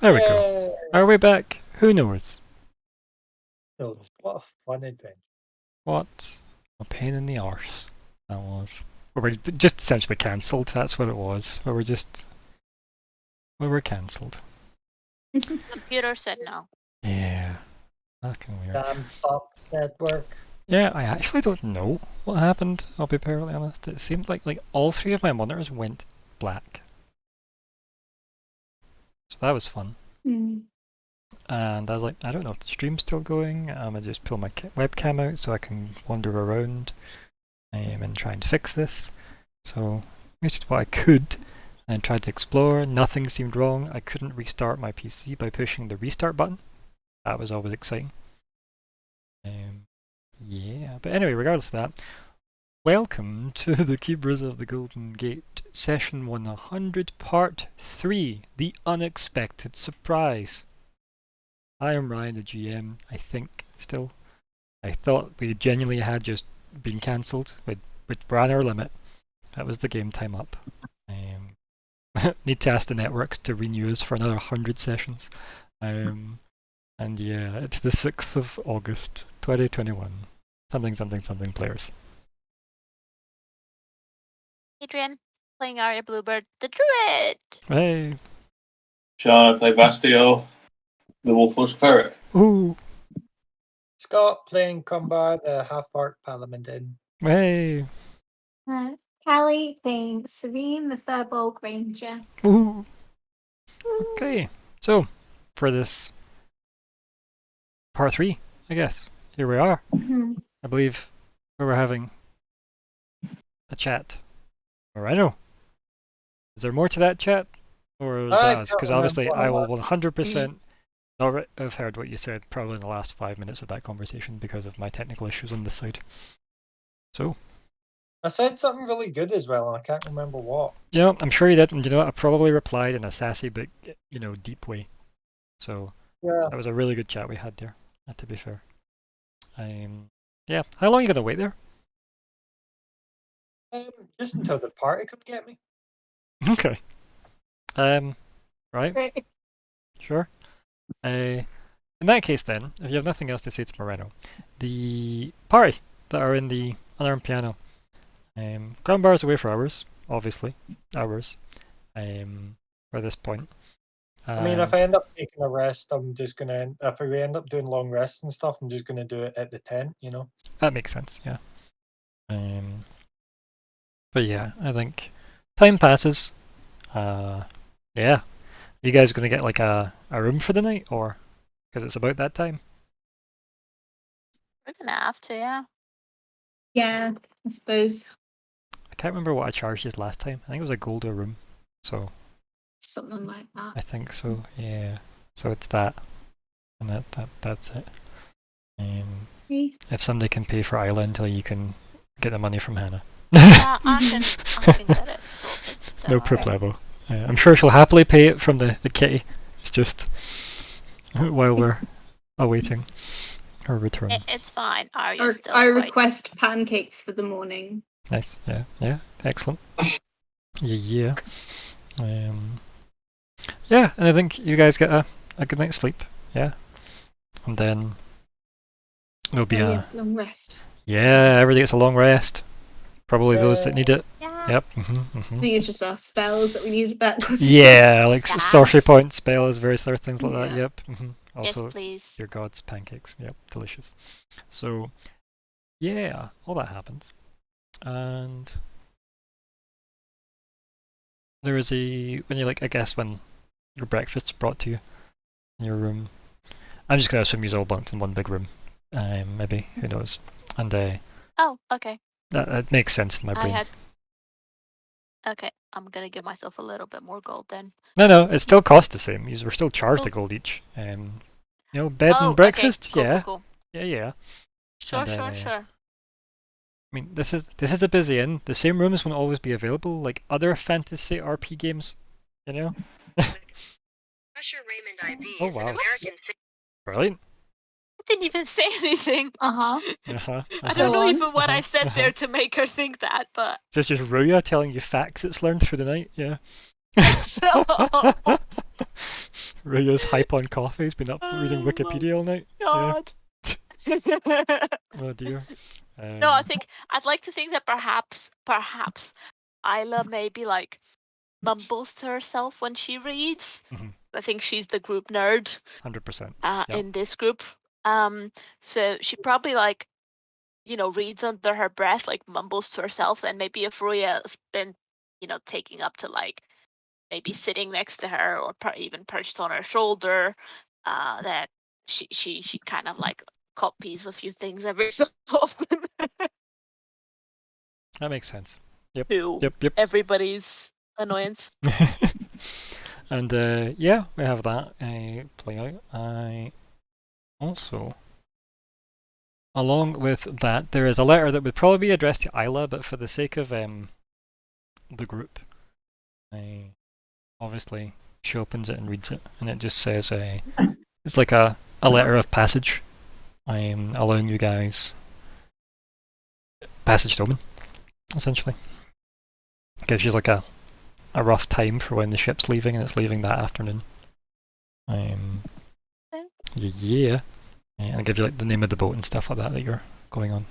There we go. Yay! Are we back? Who knows? What a fun adventure. What a pain in the arse that was. We were just essentially cancelled, that's what it was. We were cancelled. Computer said no. Yeah. Fucking weird. Damn Fox Network. Yeah, I actually don't know what happened, I'll be perfectly honest. It seemed like all three of my monitors went black. So that was fun. And I was like, I don't know if the stream's still going. I'm gonna just pull my webcam out so I can wander around and try and fix this. So I did what I could and tried to explore. Nothing seemed wrong. I couldn't restart my PC by pushing the restart button. That was always exciting. Yeah, but anyway, regardless of that, welcome to the Keepers of the Golden Gate, session 100, part 3, The Unexpected Surprise. I am Ryan, the GM, I think, still. I thought we genuinely had just been cancelled. We'd ran our limit. That was the game time up. Need to ask the networks to renew us for another 100 sessions. And yeah, it's the 6th of August, 2021. Something players. Adrian, playing Arya Bluebird, the Druid! Hey! Sean, I play Bastio, the Wolfless Cleric. Ooh! Scott playing Crumbar, the half-orc Paladin. Hey! Callie playing Serene, the Firbolg Ranger. Ooh! Okay, so for this part 3, I guess, here we are. I believe we were having a chat. Or I know. Is there more to that chat? Or was that us? Because obviously I will 100% not have heard what you said probably in the last 5 minutes of that conversation because of my technical issues on this side. So. I said something really good as well, and I can't remember what. You know, I'm sure you did, and you know what? I probably replied in a sassy but, you know, deep way. So, yeah. That was a really good chat we had there, to be fair. Yeah, how long are you going to wait there? Just until the party could get me. Okay. Right. Sure. In that case then, if you have nothing else to say to Moreno, the party that are in the unarmed piano, ground bar is away for hours, obviously. Hours. For this point. I mean, if I end up taking a rest, I'm just gonna. If we end up doing long rests and stuff, I'm just gonna do it at the tent, you know. That makes sense, yeah. But yeah, I think time passes. Yeah. Are you guys gonna get like a room for the night, or because it's about that time? We're gonna have to, yeah. Yeah, I suppose. I can't remember what I charged you last time. I think it was a gold a room, so. Something like that. I think so. Yeah. So it's that, and that's it. If somebody can pay for Isla until you can get the money from Hannah. I can get it sorted. No problemo. I'm sure she'll happily pay it from the kitty. It's just while we're awaiting her return. It's fine. Arya's still I request pancakes for the morning. Nice. Yeah. Excellent. Yeah. Yeah, and I think you guys get a good night's sleep. Yeah. And then there'll be a long rest. Yeah, everybody gets a long rest. Probably those that need it. Yeah. Yep. I think it's just our spells that we need back. Yeah, like sorcery point spells, various other things like that. Yep. Also, yes, please. your god's pancakes. Yep, delicious. So, yeah, all that happens, and there is when your breakfast's brought to you in your room. I'm just gonna assume you're all bunked in one big room. Maybe, who knows? And oh, okay. That makes sense in my brain. Okay, I'm gonna give myself a little bit more gold then. No, it still costs the same. You were still charged a gold each. You know, bed and breakfast. Okay. Cool. Yeah. Sure. I mean, this is a busy inn. The same rooms won't always be available, like other fantasy RP games. You know. Oh wow! Brilliant. I didn't even say anything. Uh-huh. I don't know even what I said there to make her think that, but. Is this just Ruya telling you facts it's learned through the night? Yeah. So, Raya's hype on coffee. He's been up reading Oh, Wikipedia all night. God. Oh dear. No, I think I'd like to think that perhaps Isla maybe like mumbles to herself when she reads. Mhm. I think she's the group nerd 100%. in this group. So she probably like, reads under her breath, like mumbles to herself, and maybe if Ruya's been, taking up to like maybe sitting next to her or even perched on her shoulder, that she kind of like copies a few things every so often That makes sense. to Yep. everybody's annoyance. And yeah, we have that play out. I also, along with that, there is a letter that would probably be addressed to Isla, but for the sake of the group, obviously she opens it and reads it, and it just says it's like a letter of passage. I'm allowing you guys passage to Omen, essentially. Gives you like a rough time for when the ship's leaving, and it's leaving that afternoon. Yeah. And it gives you like the name of the boat and stuff like that you're going on.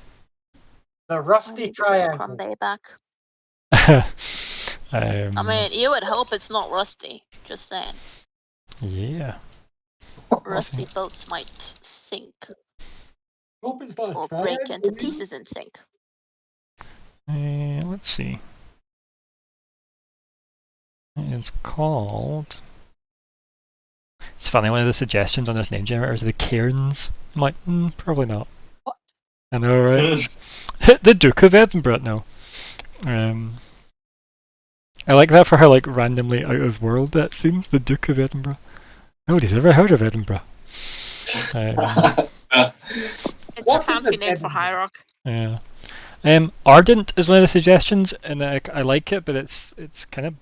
The Rusty Triangle. Bay back. I I mean, you would hope it's not rusty. Just saying, yeah. rusty boats might sink Hope it's not a or break triangle, into you know? pieces and sink. Let's see. It's called. It's funny, one of the suggestions on this name generator is the Cairns. I'm like, probably not. What? I know, right? The Duke of Edinburgh, no. I like that for how like randomly out of world that seems. The Duke of Edinburgh. Nobody's ever heard of Edinburgh. It's What a fancy is name for Edinburgh? High Rock. Yeah. Ardent is one of the suggestions, and I like it, but it's kind of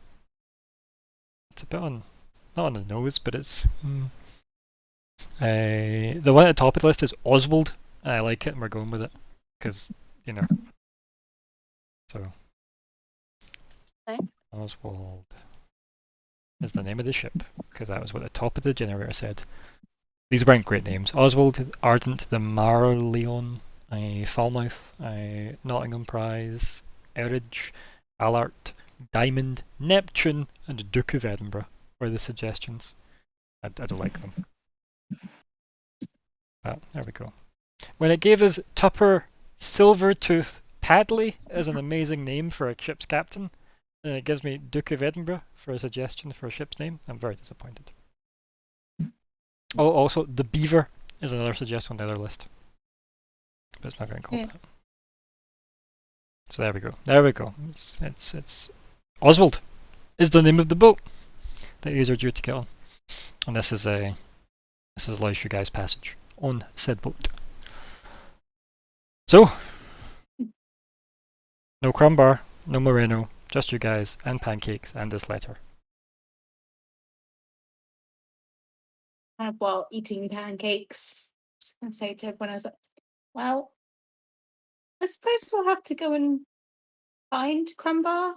it's a bit on not on the nose, but it's the one at the top of the list is Oswald, and I like it, and we're going with it because so Okay. Oswald is the name of the ship because that was what the top of the generator said. These weren't great names. Oswald, Ardent, the Marleon, Falmouth, Nottingham Prize, Eridge, Allart, Diamond, Neptune, and Duke of Edinburgh were the suggestions. I don't like them. But there we go. When it gave us Tupper Silvertooth Padley as an amazing name for a ship's captain, and it gives me Duke of Edinburgh for a suggestion for a ship's name, I'm very disappointed. Oh, also, the Beaver is another suggestion on the other list. But it's not going to call that. So there we go. There we go. It's Oswald is the name of the boat that you are due to get on. And this is allows you guys passage on said boat. So no Crumbar, no Moreno, just you guys and pancakes and this letter. While eating pancakes, just gonna say to everyone, I was like, well, I suppose we'll have to go and find Crumbar.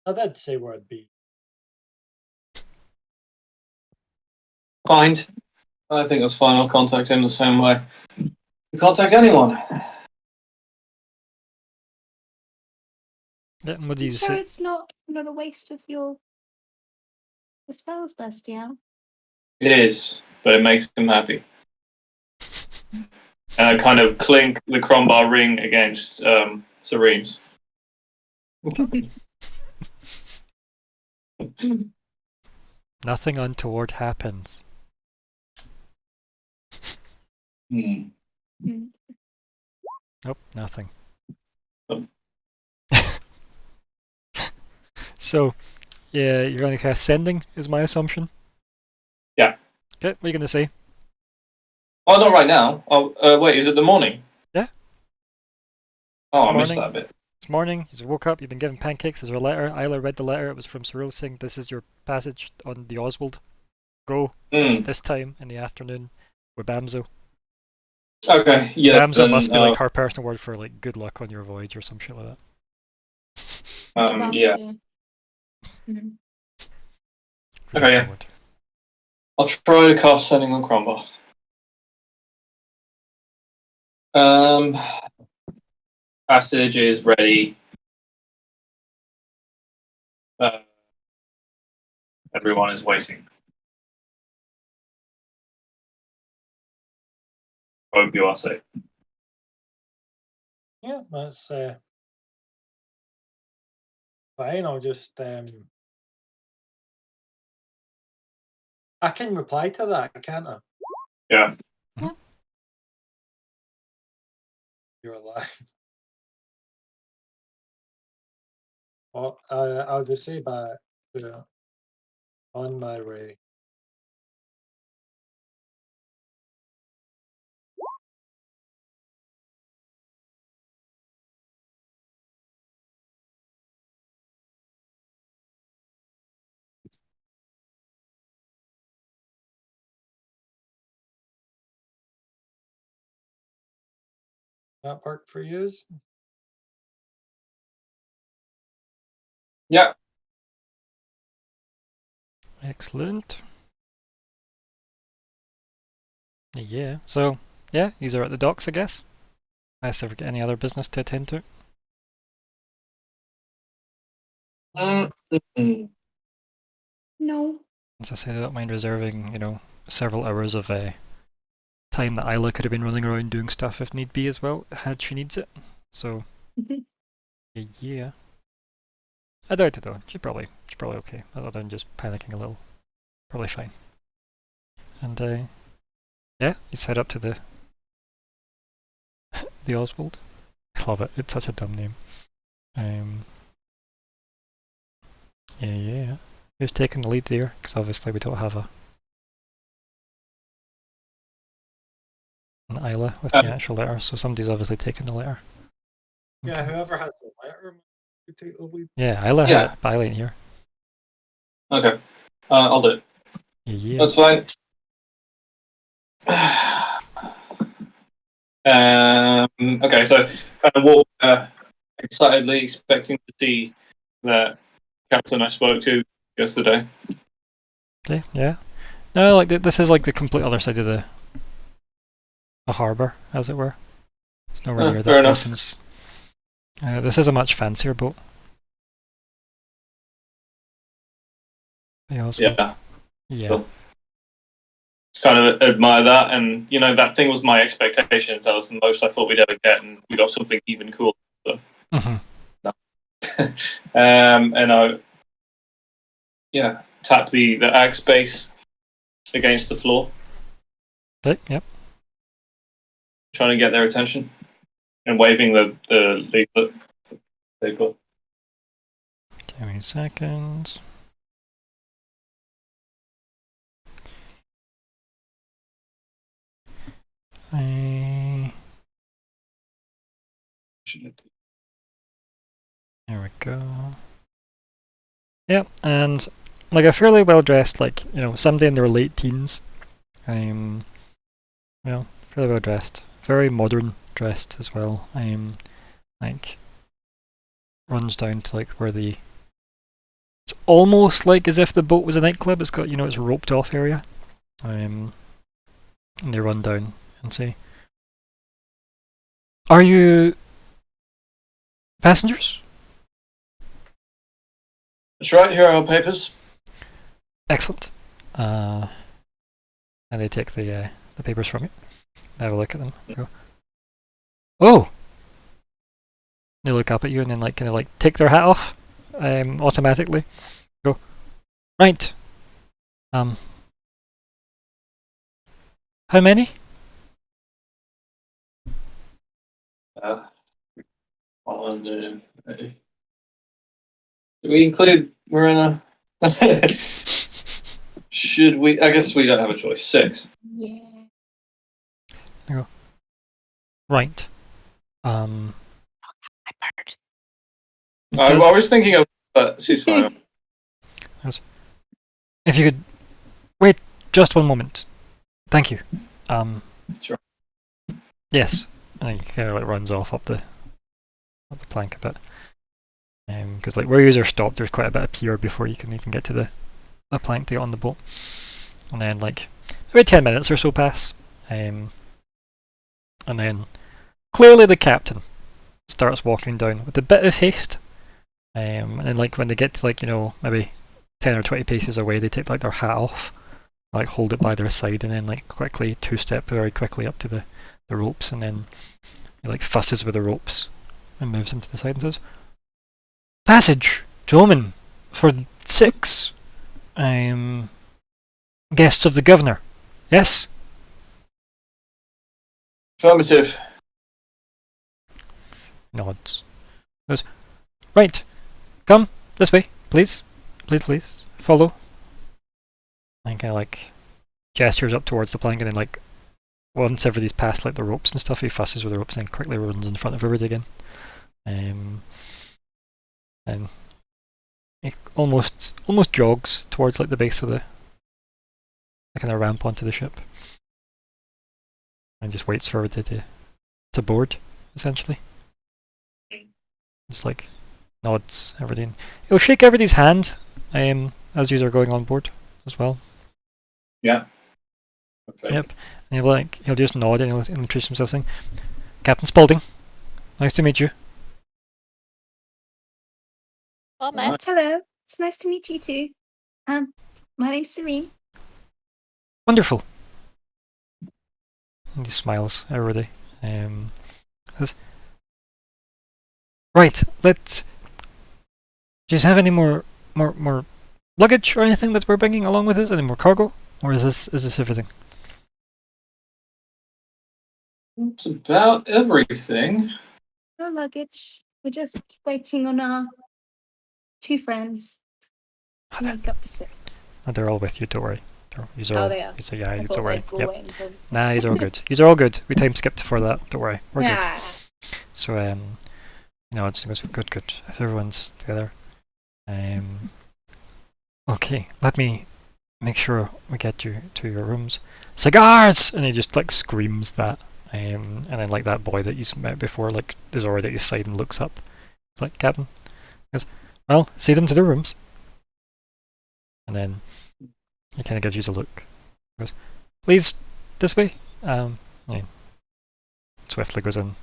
I did say where it'd be. Fine. I think that's fine. I'll contact him the same way. You contact anyone. Yeah, what do you Sure, say? it's not a waste of your the spells, Bastian. It is, but it makes him happy. And I kind of clink the Crumbar ring against Serene's. Nothing untoward happens. Hmm. Nope, nothing. Oh. So, yeah, you're going to cast Sending, is my assumption. Yeah. Okay, what are you going to say? Oh, not right now. Oh, wait, is it the morning? Yeah. Oh, It's I missed morning. that bit. It's morning, you just woke up, you've been given pancakes, there's a letter. Isla read the letter, it was from Cyril Singh. This is your passage on the Oswald. Go this time in the afternoon with Bamzo. Okay, yeah. Bamzo then, must be like her personal word for like good luck on your voyage or some shit like that. yeah. Mhm. really Okay, yeah. forward. I'll try to cast Sending on Crombar. Passage is ready. Everyone is waiting. Hope you are safe. Yeah, that's fine. I'll just I can reply to that, can't I? Yeah. You're alive. Well, I'll just say back to on my way. That work for you? Yeah. Excellent. Yeah. So yeah, these are at the docks, I guess. Unless ever get any other business to attend to. No. As I said, I don't mind reserving, several hours of time that Isla could have been running around doing stuff if need be as well, had she needs it. So yeah. I doubt it though. She's probably okay, other than just panicking a little. Probably fine. And yeah, you head up to the the Oswald. I love it. It's such a dumb name. Yeah. Who's taking the lead there? Because obviously we don't have an Isla with the actual letter, so somebody's obviously taking the letter. Yeah, whoever has the letter could take the lead. Yeah, Isla had it, but Isla ain't here. Okay. I'll do it. Yeah. That's fine. Okay, so kind of what excitedly expecting to see that captain I spoke to yesterday. Okay, yeah. No, like this is like the complete other side of the harbour, as it were. It's nowhere near fair that enough. distance. This is a much fancier boat. Yeah. Yeah. Cool. Just kind of admire that, and that thing was my expectation. That was the most I thought we'd ever get, and we got something even cooler. So. And I tap the axe base against the floor. Okay, yep. Trying to get their attention and waving the leaflet they got. 20 seconds. There we go. Yep, and like a fairly well dressed, somebody in their late teens. Fairly well dressed. Very modern dressed as well. Runs down to where it's almost like as if the boat was a nightclub. It's got its roped off area. And they run down and say, "Are you passengers?" That's right. Here are our papers. Excellent. And they take the papers from you. They have a look at them. They go, "Oh!" They look up at you and then take their hat off automatically. Go, "Right. How many?" Do we include Marina? Should we? I guess we don't have a choice. 6. Yeah. They go, "Right. I part. I was thinking of, but she's fine. If you could wait just one moment. Thank you. Sure. Yes." And he kind of runs off up the plank a bit. Because where you are stopped, there's quite a bit of pier before you can even get to the the plank to get on the boat. And then like about 10 minutes or so pass. And then clearly the captain starts walking down with a bit of haste. And then like when they get to like, you know, maybe 10 or 20 paces away, they take like their hat off, like hold it by their side, and then like quickly two-step very quickly up to the ropes, and then he like fusses with the ropes and moves them to the side and says, "Passage, gentlemen, for 6 guests of the governor. Yes?" Affirmative. Nods. Goes, "Right, come this way, please. Please, follow." And kind of like gestures up towards the plank, and then like once everybody's past like the ropes and stuff, he fusses with the ropes and quickly runs in front of everybody again. And he almost jogs towards like the base of the kind of ramp onto the ship, and just waits for everybody to board, essentially. Just like nods everything. He'll shake everybody's hand as you are going on board as well. Yeah. Okay. Yep. And he'll just nod and he'll introduce himself saying, "Captain Spaulding, nice to meet you." Well met. Hello, it's nice to meet you too. My name's Serene. "Wonderful." And he smiles at everybody. Says, "Right, let's. Do you have any more luggage or anything that we're bringing along with us? Any more cargo, or is this everything?" It's about everything. No luggage. We're just waiting on our 2 friends to make up to 6. Oh, they're all with you. Don't worry. He's Oh, all. they are. He's yeah. I He's thought don't worry. they'd go Yep. away and go- Nah, he's all good. He's all good. We time skipped for that. Don't worry. We're good. Ah. So it's good. If everyone's together, okay. Let me make sure we get you to your rooms. Cigars! And he just like screams that, and then like that boy that you met before, like is already at his side and looks up. He's like, "Captain," he goes, "Well, see them to their rooms." And then he kind of gives you a look. He goes, "Please, this way." Yeah. Swiftly goes in.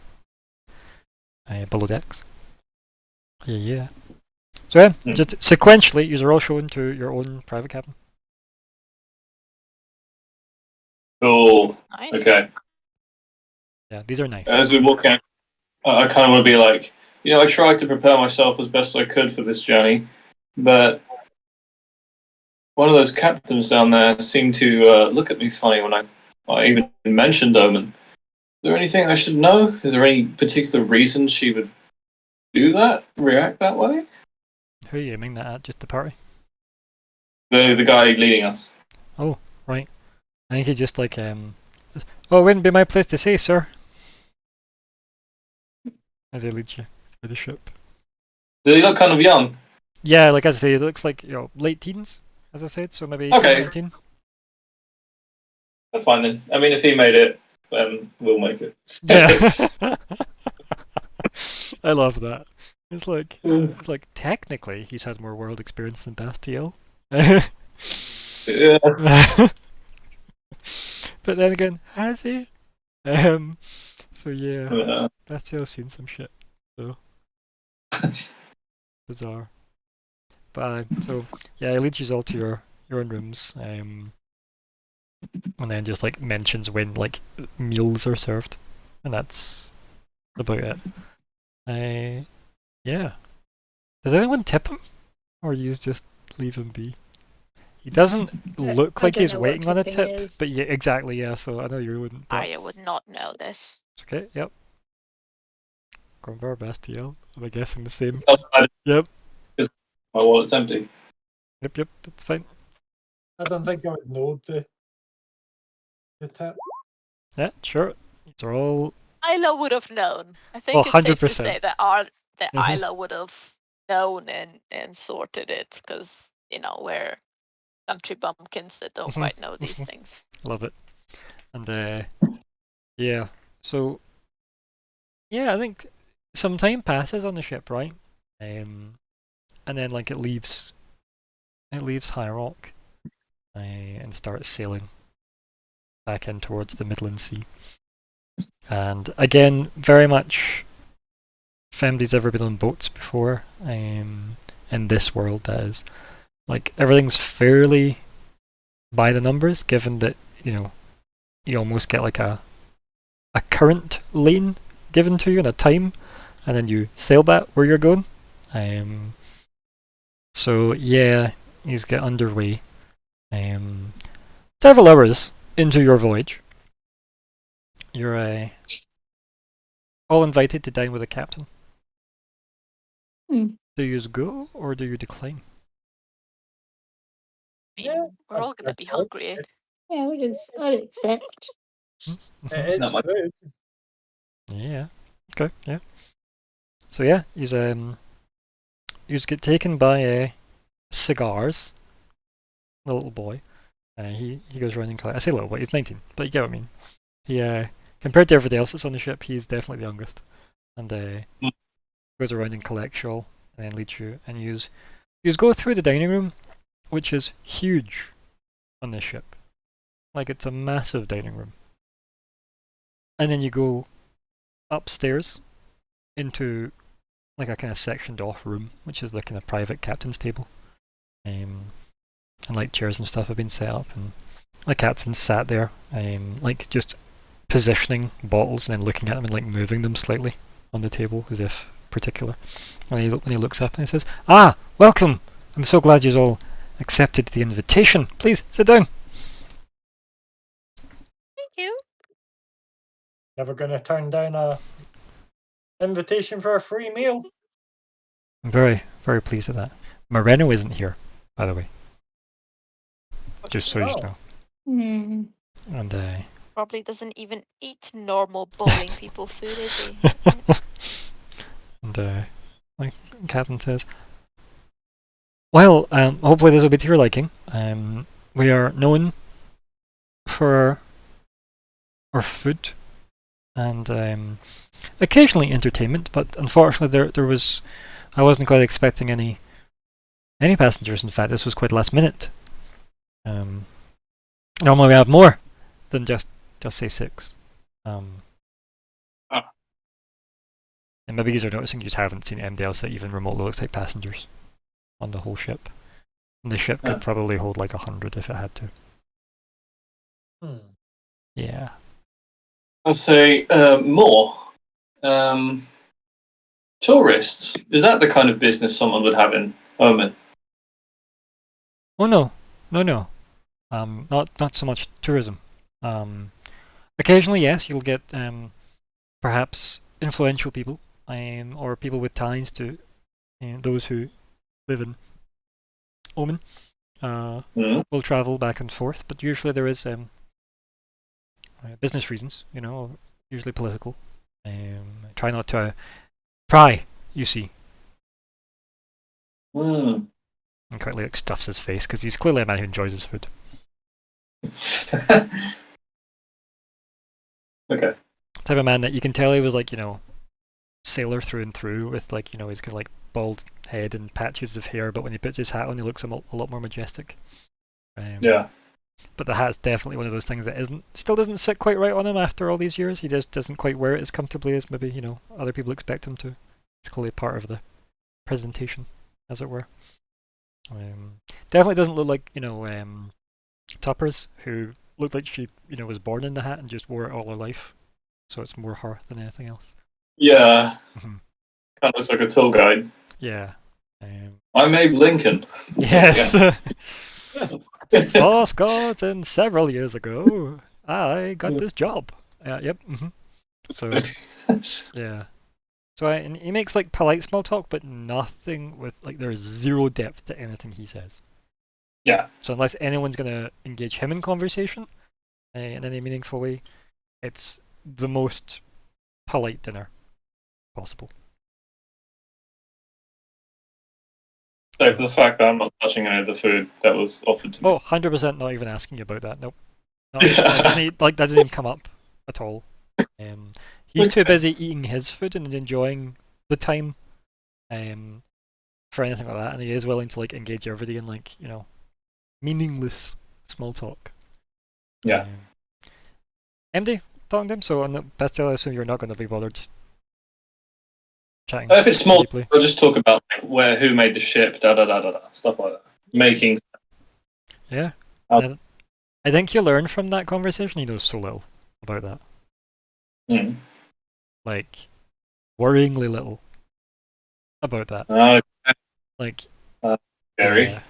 Below decks. Yeah. So yeah, just sequentially, you're all shown to your own private cabin. Cool. Nice. Okay. Yeah, these are nice. As we walk out, I kind of want to be like, I tried to prepare myself as best I could for this journey, but one of those captains down there seemed to look at me funny when I even mentioned Omen. Is there anything I should know? Is there any particular reason she would do that? React that way? Who are you aiming that at? Just the party? The guy leading us. Oh, right. I think he just like "Oh, it wouldn't be my place to say, sir." As he leads you through the ship. Does he look kind of young? Yeah, like as I say, it looks like late teens, as I said, so maybe 18, Okay. 19. That's fine then. I mean, if he made it, then we'll make it. Yeah. I love that. It's like technically he's had more world experience than Bastiel. Yeah. But then again, has he? So yeah, Yeah. Bastiel's seen some shit. So bizarre. But so yeah, he leads you all to your own rooms, and then just like mentions when like meals are served, and that's about it. Yeah. Does anyone tip him, or you just leave him be? He doesn't look I like don't he's know what waiting on a tipping tip, is. but yeah, exactly, yeah. So I know you wouldn't. But I would not know this. it's okay. Yep. Grumbar Bastiel. I'm guessing the same. Yep. My wallet's empty. Yep. That's fine. I don't think I would know the tip. Yeah, sure. These are all. Isla would have known. I think Oh, it's safe to 100%. say that Mhm. Isla would have known and sorted it because we're country bumpkins that don't Mhm. quite know these things. Love it. And yeah. So yeah, I think some time passes on the ship, right? And then like it leaves High Rock, and starts sailing back in towards the Midland Sea. And again, very much if anybody's ever been on boats before, in this world, that is, like, everything's fairly by the numbers, given that, you know, you almost get like a current lane given to you in a time, and then you sail that where you're going. So yeah, you get underway. Several hours into your voyage, you're all invited to dine with the captain. Hmm. Do you go or do you decline? I mean, Yeah, we're all gonna I'd be like hungry. it. Yeah, I'd accept. It's Not much. food. Yeah. Okay. Yeah. So yeah, you get taken by cigars. The little boy. He goes around and collects. I say little boy. He's 19, but you get what I mean. He compared to everybody else that's on the ship, he's definitely the youngest, and goes around and collects you all, and then leads you. And you go through the dining room, which is huge on this ship. Like, it's a massive dining room. And then you go upstairs into like a kind of sectioned off room, which is the kind of private captain's table. And like chairs and stuff have been set up, and the captain's sat there, like just positioning bottles and then looking at them and like moving them slightly on the table as if particular. And when he looks up and he says, "Ah, welcome! I'm so glad you all accepted the invitation. Please sit down." Thank you. Never gonna turn down a invitation for a free meal. I'm very, very pleased at that. Moreno isn't here, by the way. Just so you Oh. know. Hmm. And Probably doesn't even eat normal bowling people food, is he? and like Captain says, well, hopefully this will be to your liking. We are known for our food and occasionally entertainment, but unfortunately I wasn't quite expecting any passengers. In fact, this was quite last minute. Normally we have more than just say 6. And maybe you are noticing you just haven't seen anybody else that even remotely looks like passengers on the whole ship. And the ship could probably hold like 100 if it had to. Yeah. I'll say more. Tourists. Is that the kind of business someone would have in Oman? Oh no. Not so much tourism. Occasionally, yes, you'll get perhaps influential people, or people with ties to those who live in Oman. Will travel back and forth, but usually there is business reasons, usually political. Try not to pry, you see. And quite like stuffs his face because he's clearly a man who enjoys his food. Okay. Type of man that you can tell he was like, sailor through and through with like, he's got like bald head and patches of hair, but when he puts his hat on, he looks a lot more majestic. Yeah. But the hat's definitely one of those things that still doesn't sit quite right on him after all these years. He just doesn't quite wear it as comfortably as maybe, other people expect him to. It's clearly part of the presentation, as it were. Definitely doesn't look like, Tuppers, who looked like she, was born in the hat and just wore it all her life. So it's more her than anything else. Yeah. Kind of looks like a tour guide. Yeah. I'm Abe Lincoln. Yes. For Scott, and several years ago, I got this job. Yep. So, yeah. So and he makes like polite small talk, but nothing with like there's zero depth to anything he says. Yeah. So unless anyone's gonna engage him in conversation in any meaningful way, it's the most polite dinner possible. Save for the fact that I'm not touching any of the food that was offered to me. Oh, 100% not even asking you about that. Nope. That doesn't even come up at all. He's too busy eating his food and enjoying the time for anything like that, and he is willing to like engage everybody in like, meaningless small talk. Yeah. MD, talking to him. So on the Bastille, I assume you're not going to be bothered chatting. If it's small, deeply. we'll just talk about like, who made the ship, stuff like that. Making. Yeah. Oh. I think you learn from that conversation. He knows so little about that. Mm. Like, worryingly little about that. Like, Very. yeah.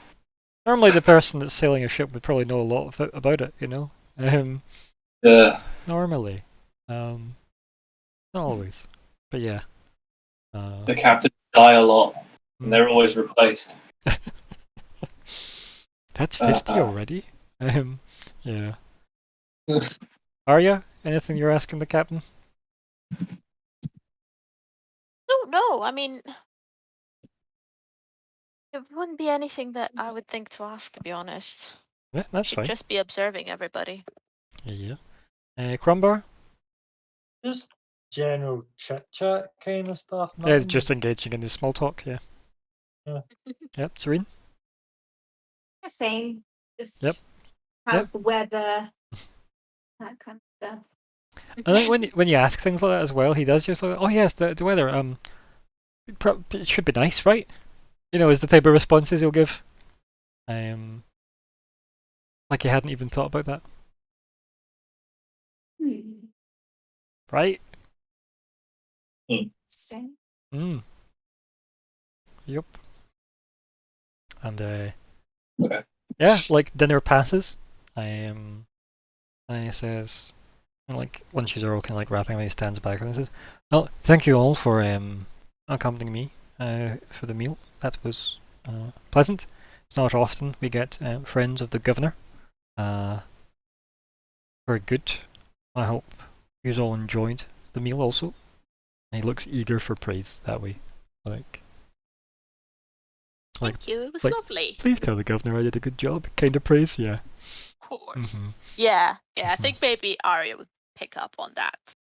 Normally, the person that's sailing a ship would probably know a lot of it, about it. You know. Yeah. Normally, not always, but yeah. The captains die a lot, and they're always replaced. That's 50 already. Yeah. Arya, anything you're asking the captain? No. I mean, it wouldn't be anything that I would think to ask, to be honest. Yeah, that's Should fine. just be observing everybody. Yeah. Crumbar? Just general chit chat kind of stuff. Yeah, it's nothing- just engaging in the small talk, yeah. Yeah. Yep, Serene? The same. Just Yep. how's the weather? That kind of stuff. I think when you ask things like that as well, he does just like, oh yes, the weather, it should be nice, right? You know, is the type of responses he'll give. Like he hadn't even thought about that. Right? Interesting. Yep. And Okay. yeah, like dinner passes. And he says, and like when she's all kind of like wrapping up, he stands back and he says, "Well, thank you all for accompanying me for the meal. That was pleasant. It's not often we get friends of the governor. Very good. I hope you all enjoyed the meal also." And he looks eager for praise that way, like. Thank you. It was like, lovely. Please tell the governor I did a good job. Kind of praise, yeah. Of course. Mm-hmm. Yeah. I think maybe Arya would pick up on that.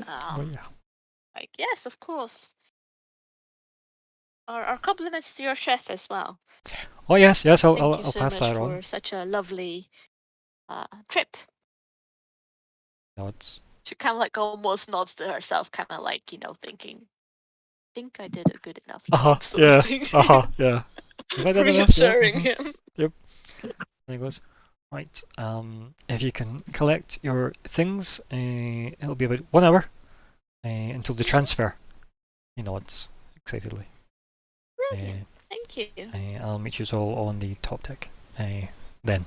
Oh yeah. Like, yes, of course. Our compliments to your chef as well. Oh yes, Thank I'll you so pass much that for on. such a lovely trip. Nods. She kind of like almost nods to herself, kind of like, thinking, I think I did a good enough job, sort Yeah. of thing. Yeah. Have I done enough? Yeah. Reassuring him. Yep. And he goes, right. If you can collect your things, it'll be about 1 hour until the transfer. He nods excitedly. Brilliant. Thank you. I'll meet you all on the top deck. Then,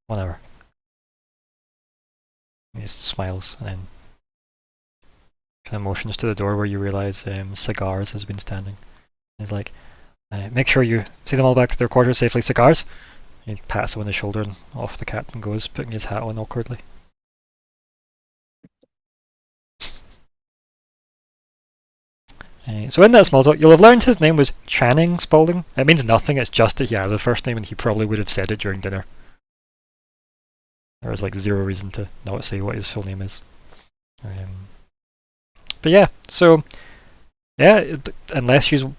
1 hour. He just smiles and then kind of motions to the door where you realise Cigars has been standing. He's like, make sure you see them all back to their quarters safely. Cigars? He pats him on the shoulder and off the captain goes, putting his hat on awkwardly. So in that small talk, you'll have learned his name was Channing Spaulding. It means nothing, it's just that he has a first name and he probably would have said it during dinner. There is like zero reason to not say what his full name is. But yeah, so yeah, unless you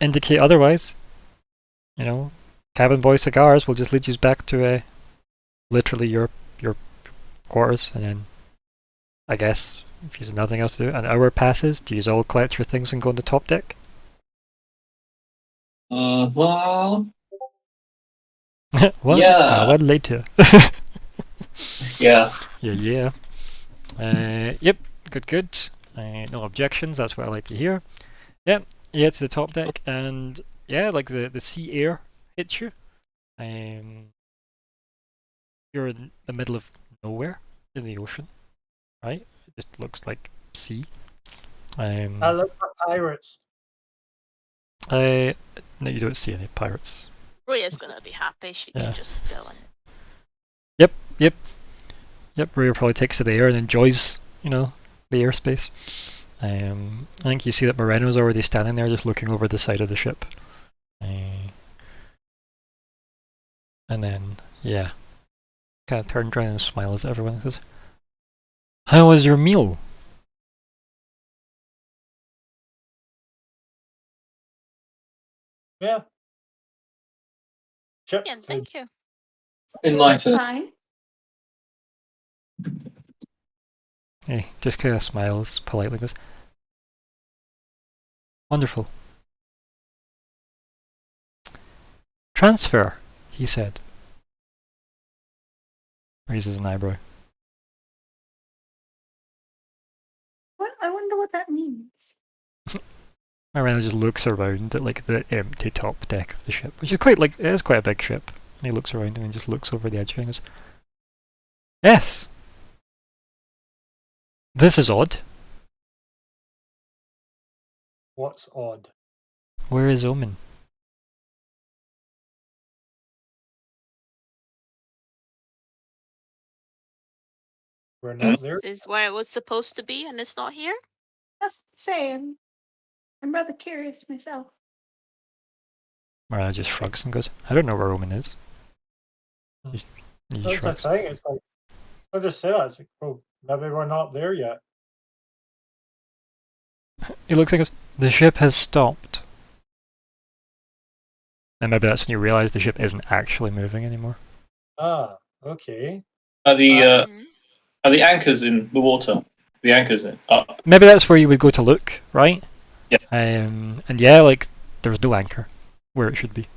indicate otherwise, cabin boy Cigars will just lead you back to literally your quarters, and then I guess if there's nothing else to do, an hour passes. Do you all collect your things and go on the top deck? Well, Well, yeah. well, later. Yeah. Yeah. Yep. Good. No objections. That's what I like to hear. Yep. You get to the top deck, and yeah, like the sea air hits you. You're in the middle of nowhere in the ocean, right? It just looks like sea. I look for pirates. No, you don't see any pirates. Ruya's gonna be happy. She can just go and. Yep. Ruya probably takes to the air and enjoys, the airspace. I think you see that Moreno's already standing there, just looking over the side of the ship. And then, yeah, kind of turns around and smiles at everyone and says, "How was your meal?" Yeah. Ship Yeah, food. thank you. That's Enlighten. fine. He just kind of smiles politely, goes, "Wonderful. Transfer," he said. Raises an eyebrow. What? I wonder what that means. Miranda just looks around at like the empty top deck of the ship, which is quite like it is quite a big ship. And he looks around and then just looks over the edge and goes, "Yes. This is odd. What's odd? Where is Omen?" We're not there. This is where it was supposed to be, and it's not here. Just saying. I'm rather curious myself. Miranda just shrugs and goes, "I don't know where Omen is." Hmm. He That's the shrugs. thing. It's like I just say that. It's like, oh, maybe we're not there yet. He looks and goes, "The ship has stopped." And maybe that's when you realise the ship isn't actually moving anymore. Ah, okay. Are the Mhm. are the anchors in the water? The anchors up. Maybe that's where you would go to look, right? Yeah. And yeah, like there's no anchor where it should be.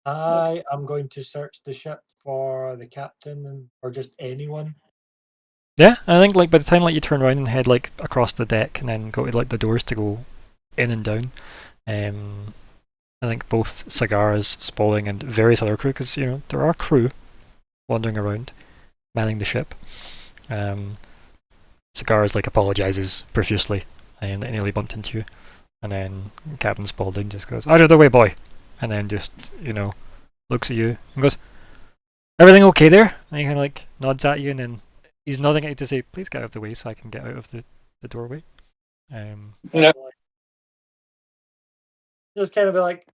I am going to search the ship for the captain or just anyone. Yeah, I think like by the time like you turn around and head like across the deck and then go to like the doors to go in and down, I think both Sagara's, Spaulding, and various other crew, because you know there are crew wandering around, manning the ship. Sagara's like apologizes profusely and that he nearly bumped into you, and then Captain Spaulding just goes, "Out of the way, boy," and then just looks at you and goes, "Everything okay there?" And he kind of like nods at you, and then he's nodding at you to say, "Please get out of the way so I can get out of the doorway." Yeah. Just kind of be like,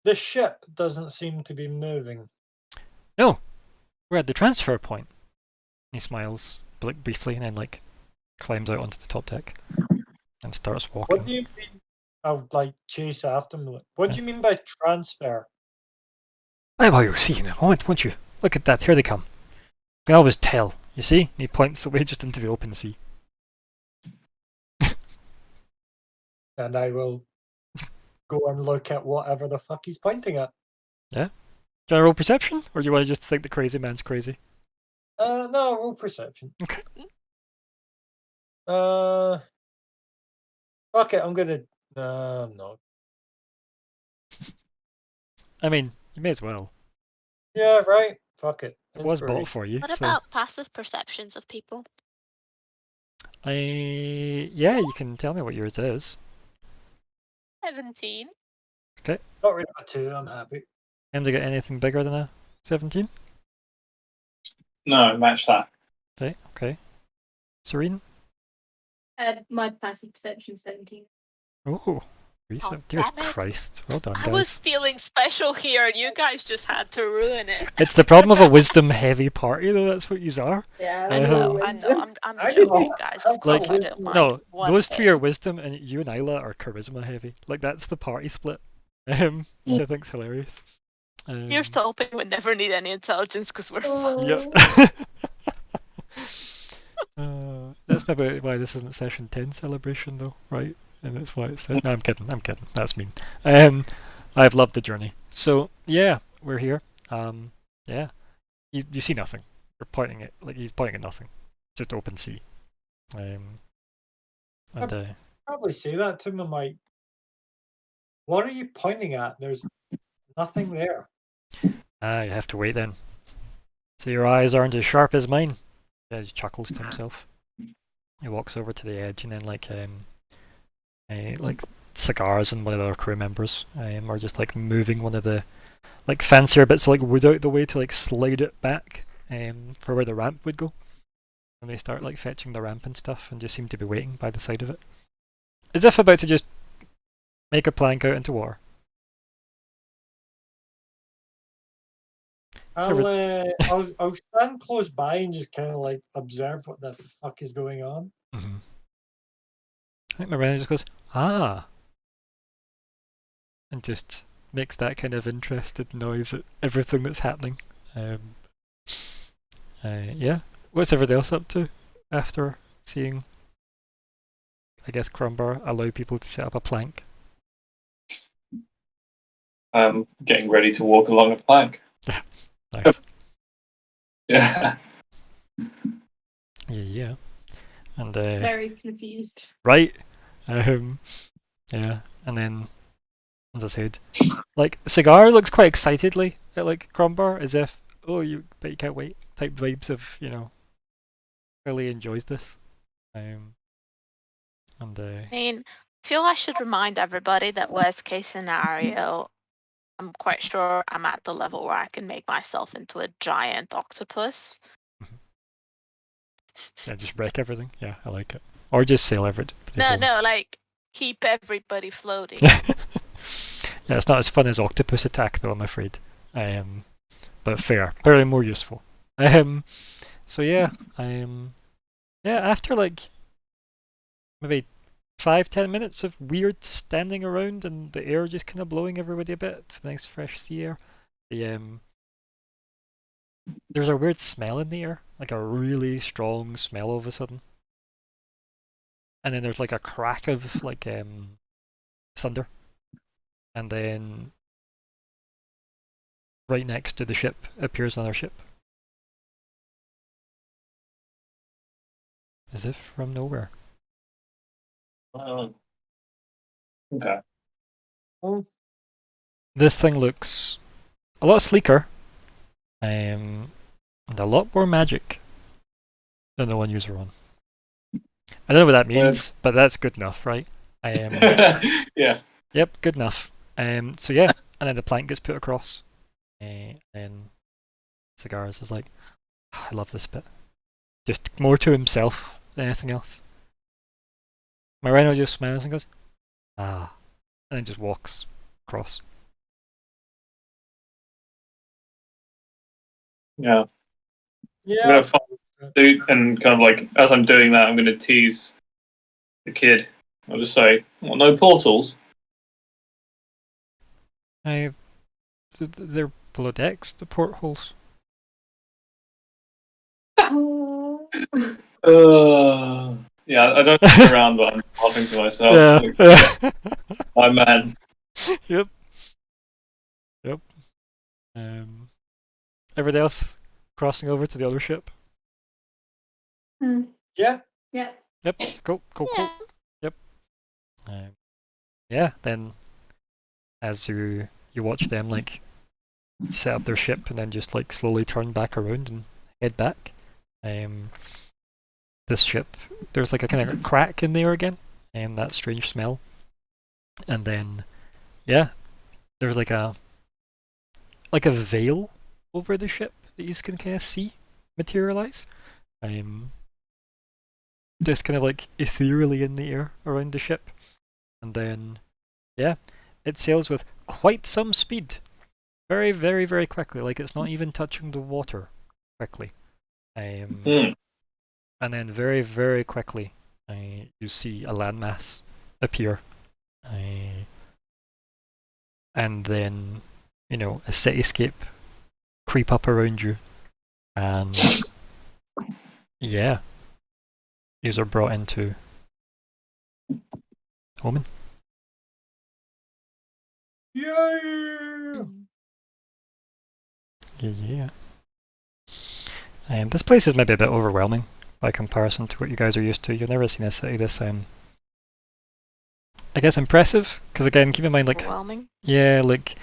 the ship doesn't seem to be moving. No, we're at the transfer point. He smiles briefly and then like climbs out onto the top deck and starts walking. What do you mean? I'll like chase after him. Like, what do you mean by transfer? Well, you'll see in a moment, won't you? Look at that, here they come. I always tell, you see? And he points away just into the open sea. And I will go and look at whatever the fuck he's pointing at. Do you want to roll perception? Or do you want to just think the crazy man's crazy? No, roll perception. Okay. Okay, I'm gonna. No. I mean, you may as well. Yeah, right. Fuck it. It was bought Inspiration. for you. What so about passive perceptions of people? yeah, you can tell me what yours is. 17. Got rid of a 2, I'm happy. Aim to get anything bigger than a 17? No, match that. Okay. Serene? My passive perception 17. Oh, dear damn it. Christ. Well done, I guys. was feeling special here, and you guys just had to ruin it. It's the problem of a wisdom-heavy party, though. That's what you are. Yeah, I know. I'm I joking, know. guys. Like, Of course, I like, don't mind. No, one those three are bit. wisdom, and you and Isla are charisma heavy. Like that's the party split. Which I think's hilarious. You're hoping we never need any intelligence because we're Yep. That's maybe why this isn't session 10 celebration, though, right? And that's why it's. No, I'm kidding. That's mean. I've loved the journey. So yeah, we're here. Yeah, you see nothing. You're pointing at he's pointing at nothing. Just open sea. And Probably say that to him. I'm like, what are you pointing at? There's nothing there. you have to wait then. So your eyes aren't as sharp as mine. Yeah, he chuckles to himself. He walks over to the edge and then like Cigars and one of the other crew members are just like moving one of the like fancier bits of like wood out the way to like slide it back for where the ramp would go. And they start like fetching the ramp and stuff and just seem to be waiting by the side of it. As if about to just make a plank out into water. I'll stand close by and just kind of like observe what the fuck is going on. Mm-hmm. I think Miranda just goes, "Ah," and just makes that kind of interested noise at everything that's happening. Yeah. What's everybody else up to after seeing, I guess, Crumbar allow people to set up a plank? Getting ready to walk along a plank. Nice. Yeah. Yeah. And Very confused. right. Yeah. And then, as I said, like Cigar looks quite excitedly at like Crumbar, as if, oh, you can't wait type vibes of, really enjoys this. And I mean, I feel I should remind everybody that worst case scenario, I'm quite sure I'm at the level where I can make myself into a giant octopus. yeah, just wreck everything. Yeah, I like it. Or just sail everything. No, like keep everybody floating. Yeah, it's not as fun as Octopus Attack, though, I'm afraid. But fair, barely more useful. So yeah, after like maybe 5-10 minutes of weird standing around and the air just kind of blowing everybody a bit for nice fresh sea air, there's a weird smell in the air, like a really strong smell all of a sudden. And then there's like a crack of like thunder. And then right next to the ship appears another ship. As if from nowhere. Okay. This thing looks a lot sleeker, and a lot more magic than the one user one. I don't know what that means, but that's good enough, right? Yeah. Yep, good enough. So yeah, and then the plank gets put across, and Cigars is like, "Oh, I love this bit. Just more to himself than anything else. My rhino just smiles and goes, ah, and then just walks across. Yeah. Yeah. I'm gonna follow suit and kind of like as I'm doing that, I'm gonna tease the kid. I'll just say, well, no portals. They're below decks, the portholes. Yeah, I don't look around, but I'm laughing to myself. Yeah. My man. Yep. Everybody else crossing over to the other ship? Yeah. Yeah. Yep. Cool. Yeah. Yep. Yeah. Then, as you watch them like set up their ship and then just like slowly turn back around and head back. This ship, there's like a kind of crack in there again, and that strange smell. And then, yeah, there's like a veil over the ship that you can kind of see materialize. Just kind of like ethereally in the air around the ship. And then, yeah, it sails with quite some speed. Very, very, very quickly. Like it's not even touching the water quickly. And then very, very quickly, you see a landmass appear. And then, a cityscape creep up around you. And yeah, you are brought into Omen. Yeah. Yeah. This place is maybe a bit overwhelming by comparison to what you guys are used to. You've never seen a city this, I guess, impressive. Because again, keep in mind, like, Overwhelming. yeah, like,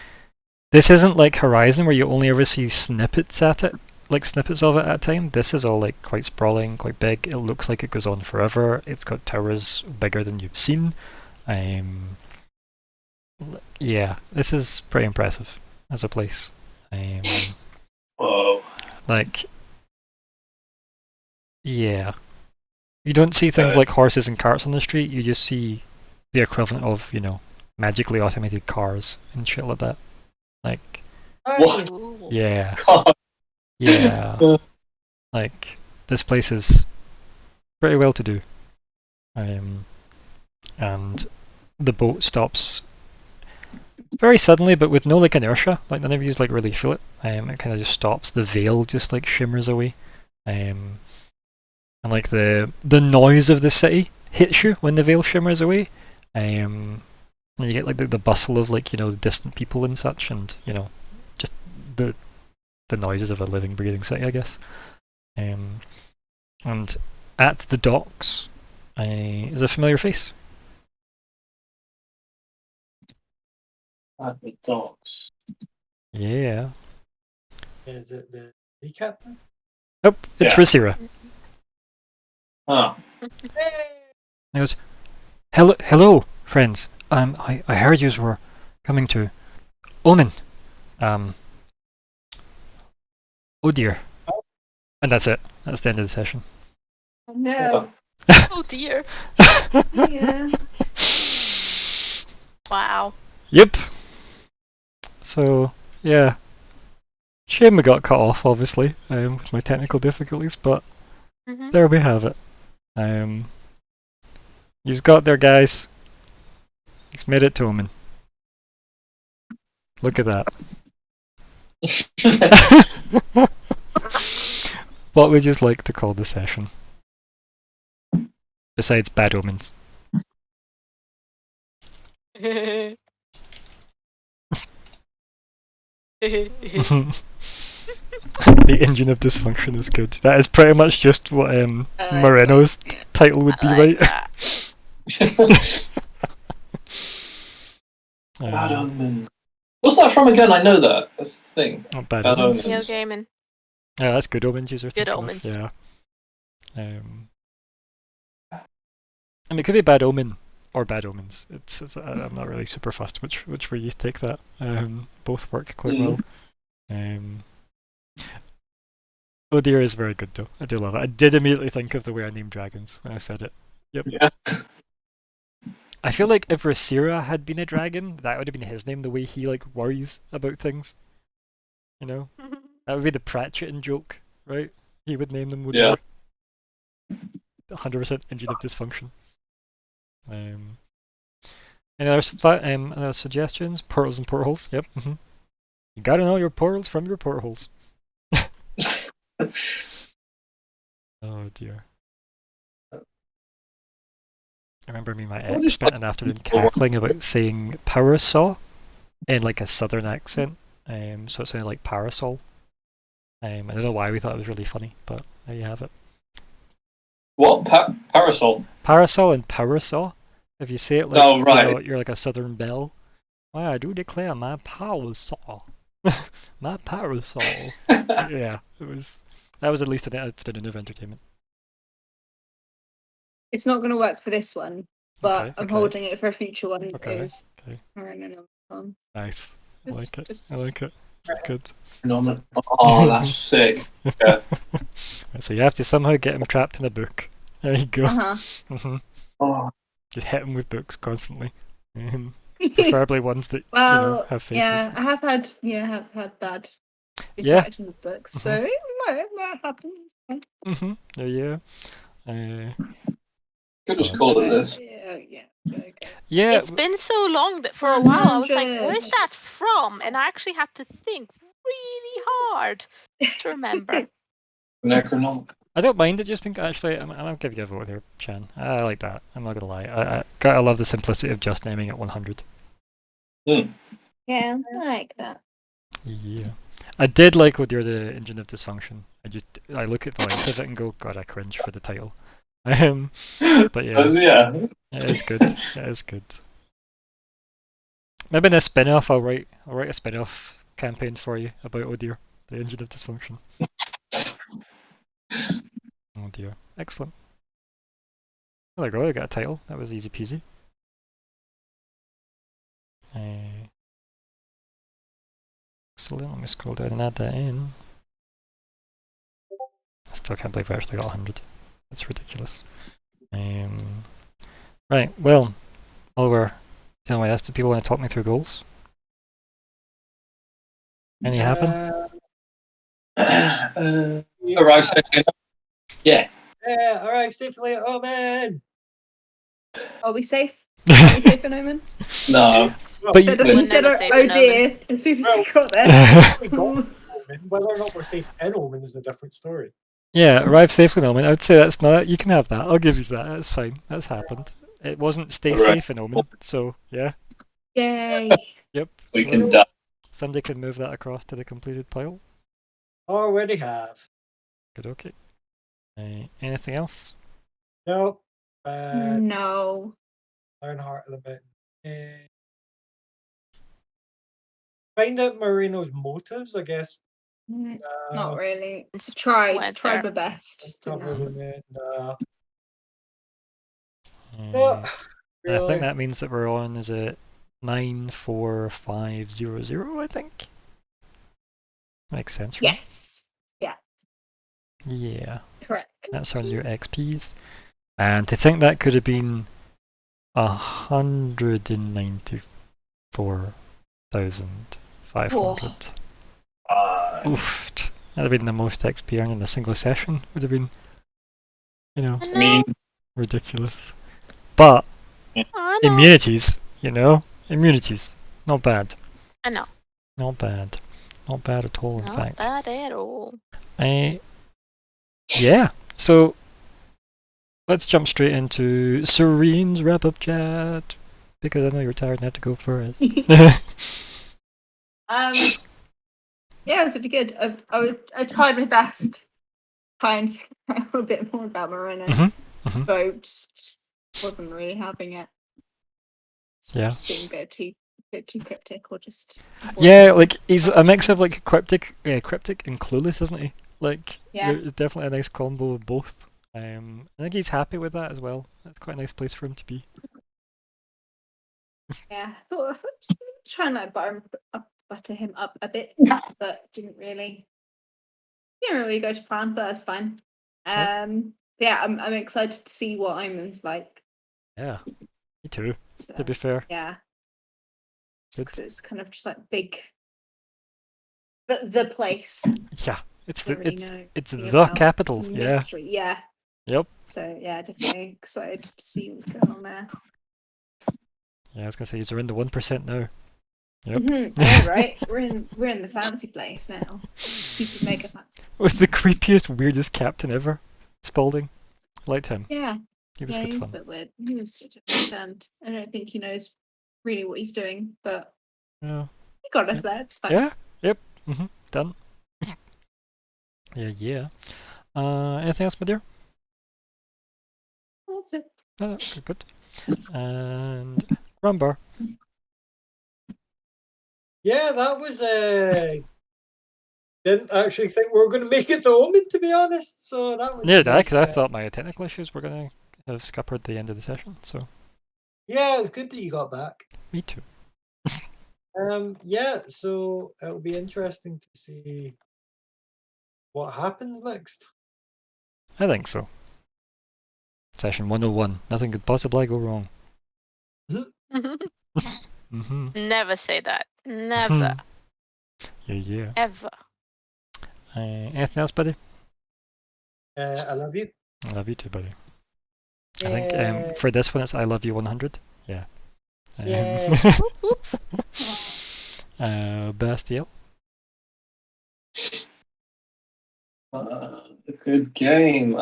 this isn't like Horizon where you only ever see snippets at it, like snippets of it at a time. This is all like quite sprawling, quite big. It looks like it goes on forever. It's got towers bigger than you've seen. Yeah, this is pretty impressive as a place. Whoa. Like, yeah. You don't see things like horses and carts on the street, you just see the equivalent of, magically automated cars and shit like that. Like, What? Ooh. yeah. God. Yeah. Like, this place is pretty well to do. And the boat stops very suddenly, but with no like inertia. Like none of you like really feel it. It kind of just stops. The veil just like shimmers away, and like the noise of the city hits you when the veil shimmers away. And you get like the bustle of like distant people and such, and just the noises of a living, breathing city, I guess. And at the docks is a familiar face. At the docks. Yeah. Is it the sea captain? Oh, it's Yeah. Rasira. Oh. He goes, hello, friends. I heard you were coming to Omen. Oh dear. And that's it. That's the end of the session. Oh, no. Oh dear. Yeah. Wow. Yep. So, yeah. Shame we got cut off, obviously, with my technical difficulties, but Mhm. there we have it. You've got there, guys. He's made it to Omen. Look at that. What would you like to call the session? Besides bad omens. The engine of dysfunction is good. That is pretty much just what Moreno's Yeah. title would be, I right? like that. Bad Omens. What's that from again? I know that. That's the thing. Not bad Bad omens. Omens. Neo Gaiman. Yeah, that's good omens. You're Good thinking of, omens. yeah. I mean, it could be bad omen or bad omens. I'm not really super fussed which way you take that. Both work quite well. Oh dear is very good though. I do love it. I did immediately think of the way I named dragons when I said it. Yep. Yeah. I feel like if Rasira had been a dragon, that would have been his name. The way he like worries about things. You know, that would be the Pratchett joke, right? He would name them. Yeah. 100% engine of dysfunction. Any other suggestions? Portals and portholes. Yep. You gotta know your portals from your portholes. Oh dear. I remember me and my What ex is spent an afternoon cackling about saying parasol in like a southern accent. So it sounded like parasol. I don't know why we thought it was really funny, but there you have it. What? Parasol? Parasol and powersaw. If you say it like Oh, right. you're like a southern belle. Why, I do declare my parasol. My parasol. Yeah, that was at least an afternoon of entertainment. It's not going to work for this one, but I'm Okay. holding it for a future one. Okay, Is okay. Nice. I Just- like it. just- I like it. It's good. Phenomenal. Oh, that's sick. Yeah. So you have to somehow get him trapped in a book. There you go. Uh-huh. Oh. Just hit him with books constantly. Preferably ones that Well, have faces. yeah, I have had bad Yeah. interactions with books, so it might happen. Yeah. Could just call it this. Yeah. Okay. Yeah. It's been so long that for a while I was like, 100. where's that from? And I actually had to think really hard to remember. Necronom. I don't mind it just being actually. I'm gonna give you a vote here, Chan. I like that. I'm not gonna lie. I love the simplicity of just naming it 100. Yeah, I like that. Yeah. I did like what you're the engine of dysfunction. I look at the likes of it and go, God, I cringe for the title. But yeah, Yeah. it is good. It is good. Maybe in a spin-off, I'll write a spin-off campaign for you about oh dear, the engine of dysfunction. Oh dear, excellent. There we go. I got a title. That was easy peasy. Excellent. Let me scroll down and add that in. I still can't believe I actually got 100. That's ridiculous. Right, well, while we're doing my do people want to talk me through goals? Any happen? Arrive safely. Yeah. Yeah, alright, safely at home, man. Are we safe? Can you say Phenomen? No. But you- But Would he said, never say oh dear, as soon as we got there. We got Omen. Whether or not we're safe in Omen is a different story. Yeah, arrive safely in Omen. I would say that's not. You can have that. I'll give you that. That's fine. That's happened. It wasn't stay Right. safe in Omen, so yeah. Yay. Yep. We so can die. somebody can move that across to the completed pile. Already have. Good. Okay. Anything else? No. No. Iron Heart of the Mountain. Find out Marino's motives, I guess. Not really. It's Tried went there. my best. Didn't Cover I? the moon. Uh, Not I really. think that means that we're on. Is it 94500? I think. Makes sense, right? Yes. Yeah. Correct. That's our new XPs. And to think that could have been 194,500. Oof. That'd have been the most XP earned in a single session. Would have been, I I mean, ridiculous. But I know. immunities, immunities, not bad. I know. Not bad. Not bad at all, in Not fact. bad at all. Yeah. So let's jump straight into Serene's wrap-up chat because I know you're tired and have to go first. Yeah, it was really good. I tried my best to try and figure out a bit more about Moreno. Mhm, mhm. But just wasn't really having it. Yeah. Just being a bit too cryptic, or just Yeah, like he's a mix of questions. like cryptic and clueless, isn't he? Like Yeah. there's definitely a nice combo of both. I think he's happy with that as well. That's quite a nice place for him to be. Yeah, I thought trying to like butter him up a bit, but didn't really go to plan. But that's fine. Yeah, I'm excited to see what Iman's like. Yeah, me too. So, To be fair, yeah, Good. 'cause it's kind of just like big. The place. yeah, it's Don't really it's know it's anything the about. capital. It's a Yeah. mystery, yeah. Yep. So yeah, definitely excited to see what's going on there. Yeah, I was gonna say he's around the 1% now. Yep. Yeah, right. We're in the fancy place now. Super mega fancy. Was the creepiest, weirdest captain ever. Spalding. Liked him. Yeah. He was Yeah, good he's a fun. bit weird. He was such a understand. I don't think he knows really what he's doing, but Yeah. he got us there. It's fine. Yeah. Yep. Done. Yeah. Anything else, my dear? That's it. No, good. And Rumbar. Yeah, that was didn't actually think we were going to make it to Omen, to be honest. So that was Neither did I, because I nice, thought my technical issues were going to have scuppered the end of the session. So yeah, it was good that you got back. me too. Yeah, so it'll be interesting to see what happens next. I think so. Session 101. Nothing could possibly go wrong. Mm-hmm. Never say that. Never. Yeah. Ever. Anything else, buddy? I love you. I love you too, buddy. I Yay. think for this one it's I love you 100. Yeah. Yay. Whoop, whoop. Bastiel. A good game.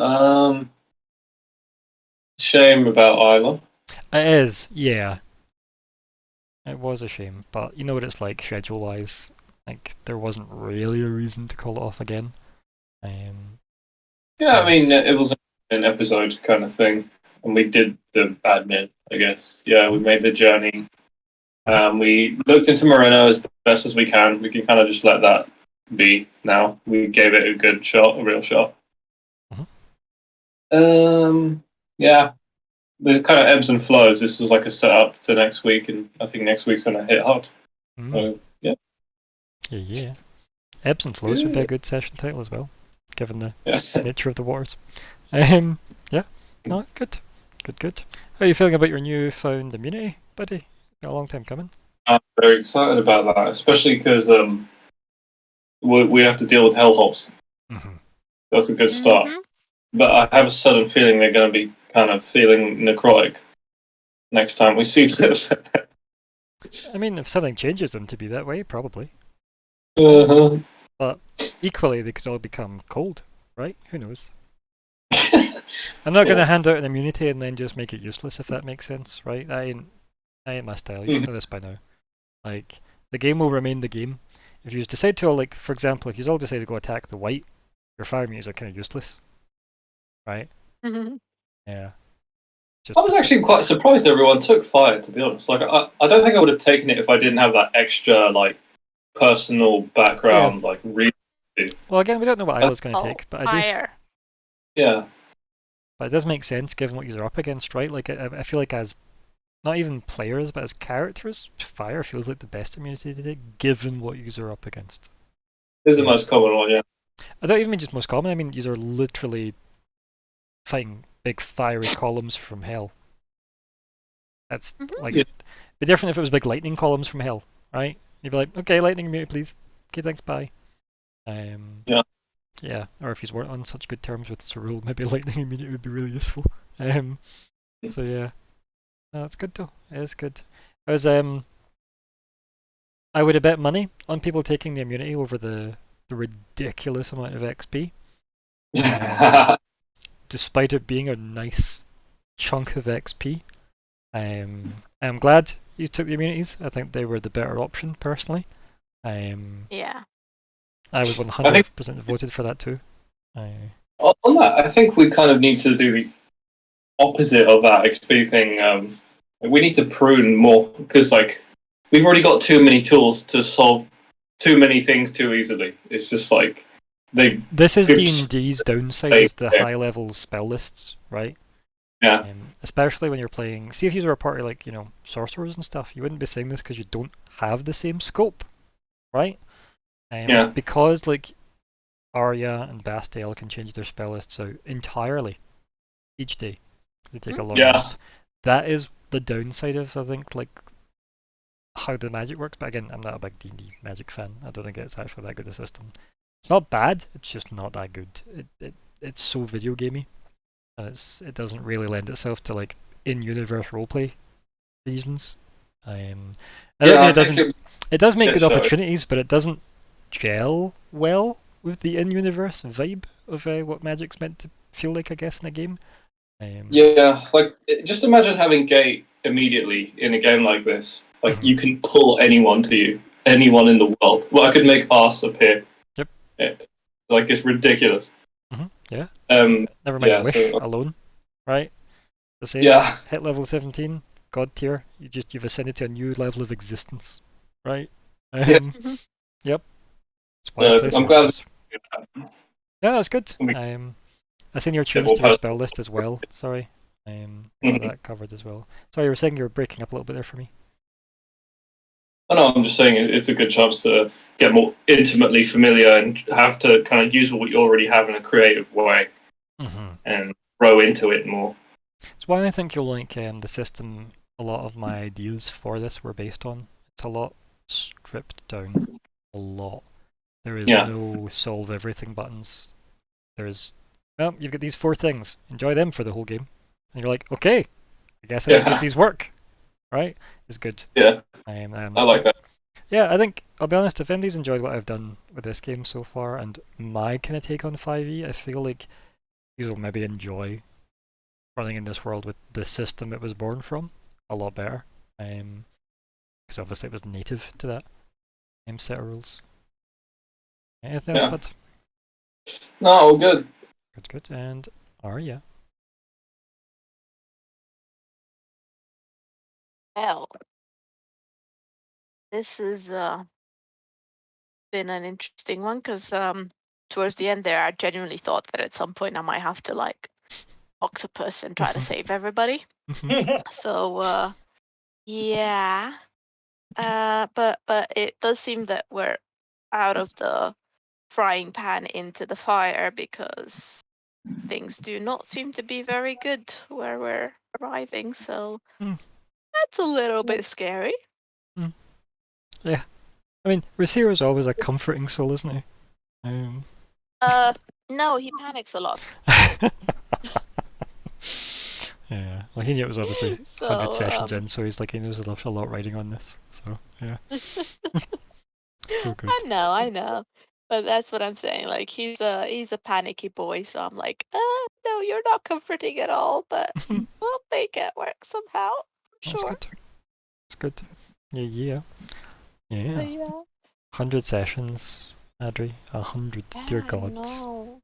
Shame about Isla. It is, yeah. It was a shame, but you know what it's like schedule-wise. Like there wasn't really a reason to call it off again. Yeah, I mean, it was an episode kind of thing, and we did the admin, I guess. Yeah, we made the journey. We looked into Moreno as best as we can. We can kind of just let that be now. We gave it a good shot, a real shot. Yeah, the kind of ebbs and flows. This is like a setup to next week, and I think next week's going to hit hard. So, yeah. Yeah. Ebbs and Flows would be a good session title as well, given the nature of the wars. Yeah. No, good. Good. How are you feeling about your newfound immunity, buddy? Been a long time coming. I'm very excited about that, especially because we have to deal with hellholes. That's a good start. Mhm. But I have a sudden feeling they're going to be kind of feeling necrotic. next time we see them. I mean, if something changes them to be that way, probably. Uh-huh. But equally, they could all become cold, right? Who knows? I'm not going to hand out an immunity and then just make it useless, if that makes sense, right? That ain't my style. You should know this by now. Like, the game will remain the game. If you decide to, like, for example, if you all decide to go attack the white, your fire immunities are kind of useless, right? Mhm. Yeah. I was actually quite surprised everyone took fire, to be honest. Like, I don't think I would have taken it if I didn't have that extra, like, personal background, like, really. Well, again, we don't know what Isla's going to Oh, take, but I do. fire. Yeah. But it does make sense given what you're up against, right? Like, I feel like as not even players, but as characters, fire feels like the best immunity to take, given what you're up against. This is the most common one, yeah. I don't even mean just most common. I mean you're literally fighting big fiery columns from hell. That's like Yeah. it'd be different if it was big lightning columns from hell, right? You'd be like, okay, lightning immunity, please. Okay, thanks, bye. Yeah. Yeah, or if he's weren't on such good terms with Cerule, maybe lightning immunity would be really useful. So yeah. No, it's good though. It is good. I would have bet money on people taking the immunity over the ridiculous amount of XP. Despite it being a nice chunk of XP. I'm glad you took the immunities. I think they were the better option, personally. Yeah. I was 100% voted for that too. On that, I think we kind of need to do the opposite of that XP thing. We need to prune more, because, like, we've already got too many tools to solve too many things too easily. It's just like This is Oops. D&D's downside, is the high-level spell lists, right? Yeah. Especially when you're playing... See, if you were a party like, sorcerers and stuff, you wouldn't be saying this because you don't have the same scope, right? Yeah. It's because, like, Arya and Bastille can change their spell lists out entirely each day. They take a long Yeah. rest. That is the downside of, I think, like, how the magic works. But again, I'm not a big D&D magic fan. I don't think it's actually that good a system. It's not bad, it's just not that good. It's so video gamey. And it doesn't really lend itself to, like, in-universe roleplay reasons. I don't mean it doesn't. It does make good opportunities, but it doesn't gel well with the in-universe vibe of what magic's meant to feel like, I guess, in a game. Yeah, like, just imagine having Gate immediately in a game like this. Like, you can pull anyone to you, anyone in the world. Well, I could make Arse appear. Yep. Like, it's ridiculous. Yeah. Never mind yeah, Wish so- alone, right? The same. Yeah. Hit level 17, God tier. You've ascended to a new level of existence, right? Yeah. Yep. That's why I play I'm glad. sorcerers. Yeah, that's good. We- I seen your tunes we'll to your post- spell list as well. Sorry. Got that covered as well. Sorry, you were saying you were breaking up a little bit there for me. Oh, no, I'm just saying it's a good chance to get more intimately familiar and have to kind of use what you already have in a creative way and grow into it more. It's why I think you'll like the system a lot of my ideas for this were based on. It's a lot stripped down. A lot. There is no solve everything buttons. There's, well, you've got these 4 things. Enjoy them for the whole game. And you're like, okay, I guess I can make these work. Right? It's good. Yeah. I like that. Yeah, I think, I'll be honest, if anybody's enjoyed what I've done with this game so far and my kind of take on 5e, I feel like you will maybe enjoy running in this world with the system it was born from a lot better. Because obviously it was native to that set of rules. Anything else, bud? No, all good. Good. And Arya. Well, this has been an interesting one because towards the end there, I genuinely thought that at some point I might have to like octopus and try to save everybody. So yeah, but it does seem that we're out of the frying pan into the fire because things do not seem to be very good where we're arriving. So that's a little bit scary. Yeah. I mean, Rasiro's always a comforting soul, isn't he? No, he panics a lot. Yeah. Well, he knew it was obviously So, 100 sessions in, so he's like, he knows a lot riding on this. So, yeah. So good. I know. But that's what I'm saying. Like he's a panicky boy, so I'm like, no, you're not comforting at all, but we'll make it work somehow. I'm That's sure. good. That's good. Yeah. But Yeah. yeah. 100 sessions, Adri. 100. Dear Yeah, I gods. know.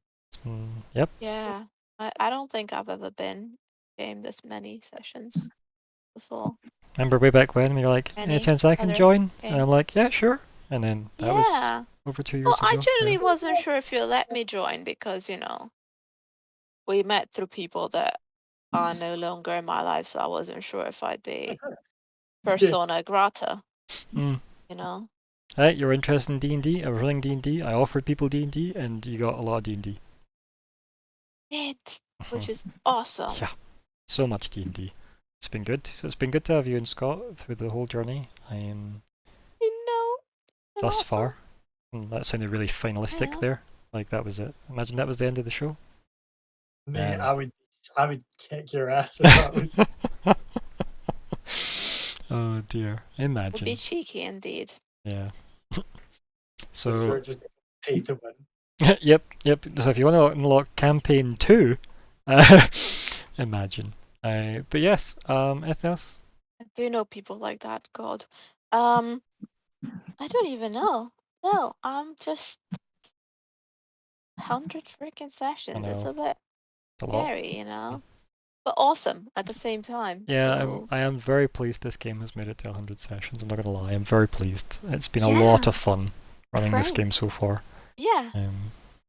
Yep. Yeah. I don't think I've ever been game this many sessions before. Remember way back when you're like, any Any chance I can other join? And game. I'm like, yeah, sure. And then that was Yeah. over 2 years Well, ago. I generally Yeah. wasn't sure if you let me join because, we met through people that are no longer in my life, so I wasn't sure if I'd be persona grata, Mm. you know? Hey, you're interested in D&D? I was running D&D. I offered people D&D, and you got a lot of D&D. It, which is awesome. Yeah, so much D&D. It's been good. So it's been good to have you and Scott through the whole journey. And Thus awesome. far. That sounded really finalistic Yeah. there. Like that was it. Imagine that was the end of the show. Mate, Um, I would kick your ass if that was. Oh dear. Would Imagine. be cheeky indeed. Yeah. So So you're just pay to win. yep. So if you want to unlock campaign 2, imagine. But yes, anything else? I do know people like that, God. I don't even know. No, I'm just 100 freaking sessions. It's know. a bit It's a lot. scary, but awesome at the same time. Yeah, so- I am very pleased this game has made it to 100 sessions. I'm not gonna lie, I'm very pleased. It's been a Yeah. lot of fun running this Same. game so far. Yeah,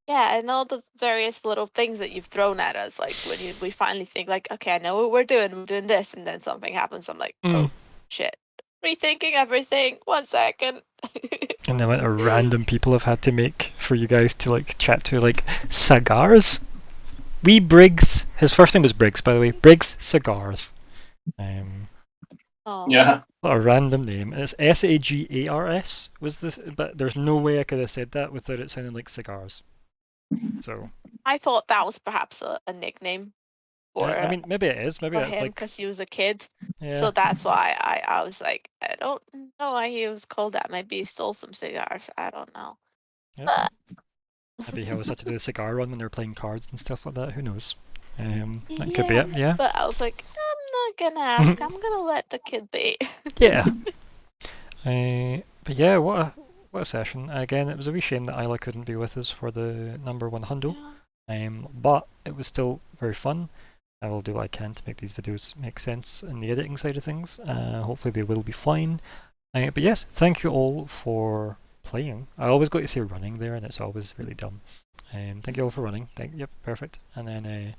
yeah, and all the various little things that you've thrown at us, like when we finally think, like, okay, I know what we're doing this, and then something happens. I'm like, oh shit, rethinking everything. 1 second. And the amount of random people I've had to make for you guys to like chat to, like Cigars. Wee Briggs. His first name was Briggs, by the way. Briggs Cigars. Oh. Yeah. What a random name. It's Sagars. Was this? But there's no way I could have said that without it sounding like cigars. So. I thought that was perhaps a nickname for I mean, maybe it is. Maybe for that's him like. because he was a kid. Yeah. So that's why I was like, I don't know why he was called that. Maybe he stole some cigars. I don't know. Yeah. Maybe he always had to do a cigar run when they were playing cards and stuff like that. Who knows? That could be it. Yeah. But I was like, I'm not gonna ask. I'm gonna let the kid be. Yeah. But yeah, what a session. Again, it was a wee shame that Isla couldn't be with us for the number 1 hundo. But it was still very fun. I will do what I can to make these videos make sense in the editing side of things. Hopefully they will be fine. But yes, thank you all for playing. I always got to say running there, and it's always really dumb. Thank you all for running. Yep, perfect. And then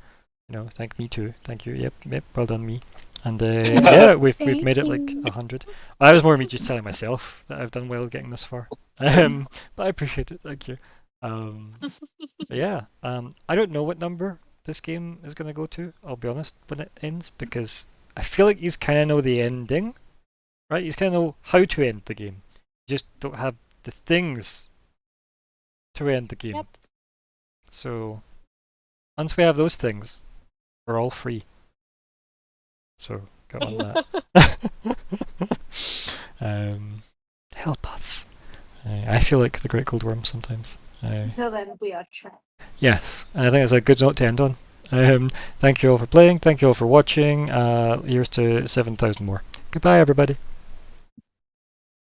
thank me too. Thank you. Yep, well done me. And yeah, we've made it like 100. I was more me just telling myself that I've done well getting this far. But I appreciate it. Thank you. But yeah, I don't know what number this game is gonna go to. I'll be honest when it ends, because I feel like you kind of know the ending, right? You kind of know how to end the game. You just don't have the things to end the game. Yep. So once we have those things, we're all free. So get on that. Help us. I feel like the Great Cold Worm sometimes. Until then, we are trapped. Yes, and I think it's a good note to end on. Thank you all for playing. Thank you all for watching. Here's to 7,000 more. Goodbye, everybody.